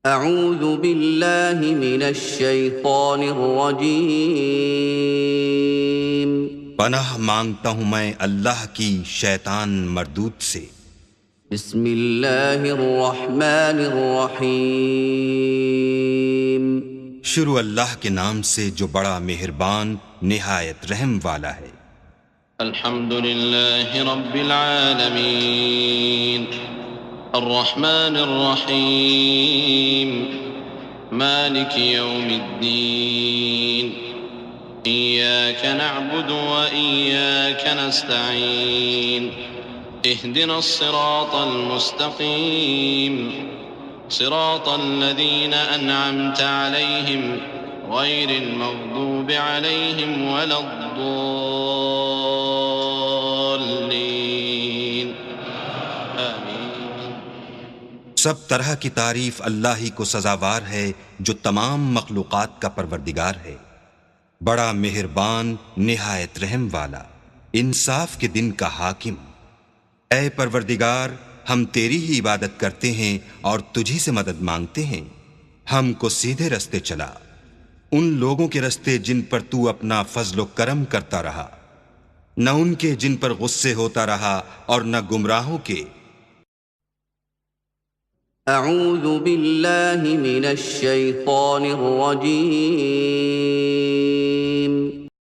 اعوذ باللہ من الشیطان الرجیم۔ پناہ مانگتا ہوں میں اللہ کی شیطان مردود سے۔ بسم اللہ الرحمن الرحیم۔ شروع اللہ کے نام سے جو بڑا مہربان نہایت رحم والا ہے۔ الحمد للہ رب العالمین الرحمن الرحیم مالک یوم الدین إياك نعبد وإياك نستعين اهدنا الصراط المستقيم صراط الذين أنعمت عليهم غير المغضوب عليهم ولا الضالين آمين۔ سب طرح کی تعریف اللہ ہی کو سزاوار ہے جو تمام مخلوقات کا پروردگار ہے، بڑا مہربان نہایت رحم والا، انصاف کے دن کا حاکم۔ اے پروردگار، ہم تیری ہی عبادت کرتے ہیں اور تجھی سے مدد مانگتے ہیں۔ ہم کو سیدھے رستے چلا، ان لوگوں کے رستے جن پر تو اپنا فضل و کرم کرتا رہا، نہ ان کے جن پر غصے ہوتا رہا اور نہ گمراہوں کے۔ اعوذ باللہ من الشیطان الرجیم۔